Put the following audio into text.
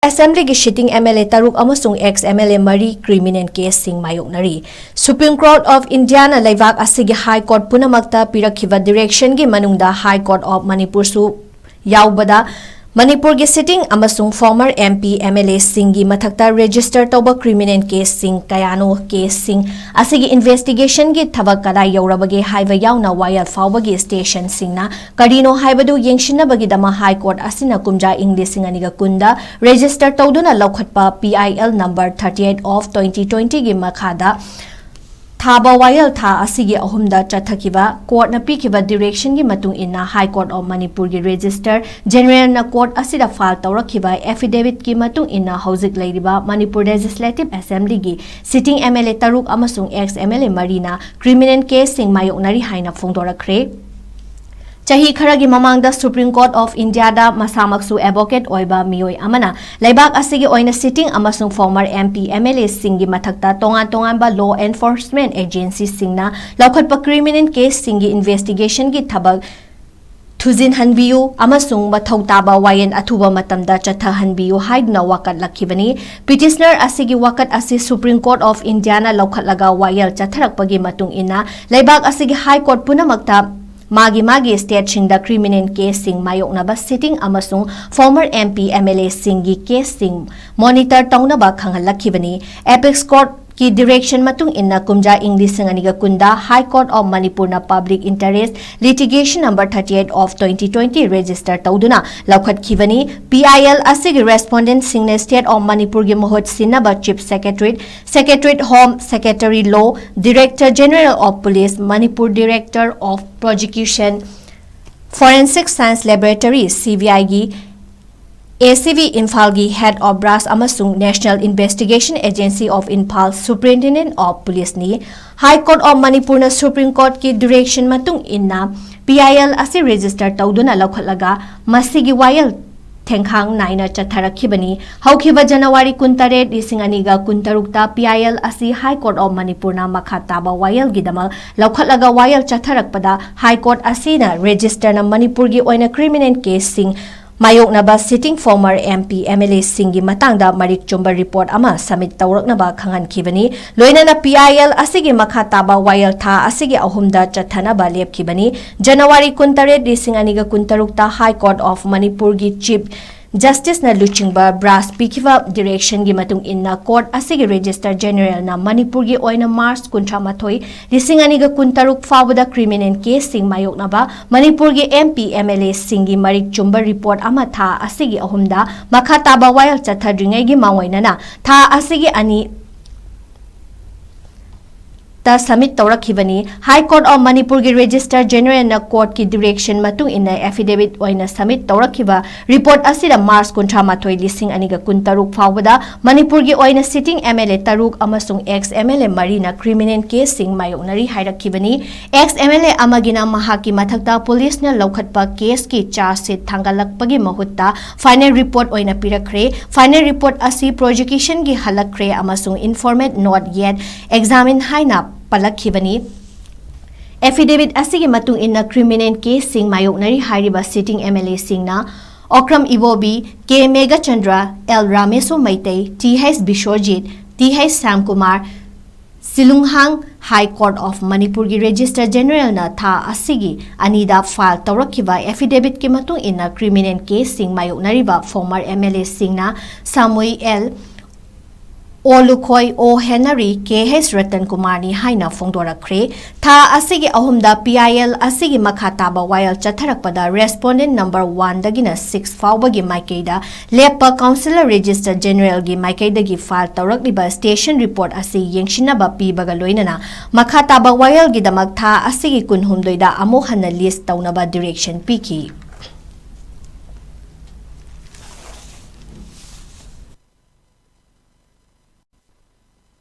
Assembly ki sitting MLA Taruk Amasung ex MLA Mari criminal case Shing Mayoknari. Supreme Court of India na laibak asigi High Court punamakta pirakhiba direction gi manungda High Court of Manipur su yaubada Manipur ki sitting Amasung former MP MLA Singhi mathakta register toba criminal case Sing kayano case Sing asigi investigation gi thabak kada yaurabagi haiba yauna wire fawbagi station Singna karino haibadu yengshinabagi dama High Court asina kumja English singaniga kunda register tawduna laukhatpa PIL number 38 of 2020 gi makhada Thaba wayal tha asigi ahumda chathakiba court na pikiba direction gi matung inna High Court of Manipur gi register general na court asida file tawrakhiba affidavit ki matung inna hauzik leiriba Manipur Legislative Assembly gi sitting MLA Taruk Amasung ex MLA Marina criminal case Shing Mayoknari haina phongdorakre Chahi kharagi mamangda Supreme Court of India da masamaksu advocate oiba miyoi amana laibak asigi oina sitting amasung former MP MLA Singhi mathakta tongan ba law enforcement agency Singna laukhatpa criminal case Singhi investigation gi thabak Thuzin hanbiyu amasung mathau taba wayen athuba matamda chatha hanbiyu haidna wakat lakhibani petitioner asigi wakat asi Supreme Court of India na laukhatlaga wayel chatharakpagi matung ina laibak asigi High Court punamakta Magi state Shingda criminal case Shing Mayoknaba sitting Amasung former MP MLA Singhi case Shing monitor taunaba khanghalakibani Apex Court ki direction matung inna kumja English singaniga kunda High Court of Manipur na public interest litigation number 38 of 2020 register tauduna laukhat khibani PIL asigi respondent Singne state of Manipur gi mohot sinaba chief secretariat home secretary law director general of police Manipur director of prosecution forensic science laboratory CVI gi ACV Infalgi Head of Brass Amasung National Investigation Agency of Infal Superintendent of Police ni High Court of Manipur na Supreme Court ki direction matung inna PIL asi register tawduna laukhatlaga masigi wayal thengkhang naina chatharakibani haukiba January 18 lisinganiga kuntarukta PIL asi High Court of Manipur na makhataba wayal gidamal laukhatlaga wayal chatharakpada High Court asina register na Manipur gi oina criminal case Shing Mayoknaba sitting former MP MLA Singhi matangda marik chumba report ama submit tawraknaba khangan khibani loina na PIL asigi makhataba wayal tha asigi ahumda chathanaba lepkhibani January 18 lisingani kuntarukta High Court of Manipur gi chief Justice na luchingba brass pikiva direction gi matung inna court asigi register general na Manipur gi oina March 18 lisingani kuntaruk fawada criminal case Shing Mayoknaba Manipur gi MP MLA Singhi marik chumba report ama tha asigi ahumda makhataba wayal chathadringai gi mawaina na tha asigi ani ta submit tawrakhibani High Court of Manipur gi register general na court ki direction matung inna affidavit oina submit tawrakhiba report asida March 18 lising aniga kuntaruk fawada Manipur gi oina sitting MLA Taruk Amasung ex MLA Marina criminal case Shing Mayoknari hairakibani ex MLA amagina mahaki mathakta police na laukhatpa case ki charge sheet thangalakpagi mahutta final report oina pirakre final report asi prosecution gi halakre amasung informant not yet examine haina Palakhibani affidavit asigi matung inna criminal case Shing Mayoknari hairiba sitting MLA Singna Okram Ibobi K Megachandra L Rameso Maitei TH Bishorjit TH Samkumar Silunghang High Court of Manipur gi register general na tha asigi anida file tawrakhiba affidavit ki matung inna criminal case Shing Mayoknari ba former MLA Singna Samuel Olukhoi O Henry KH Ratan Kumar ni haina phongdorakre tha asigi ahumda PIL asigi makhataba wayal chatharakpada respondent number 1 dagina 6 fawbagi maikeida lepa councilor register general gi maikeida gi file tawrakliba station report asi yengshinaba pibaga loinana makhataba wayal gi damak tha asigi kunhumdoida amohana list tawnaba direction piki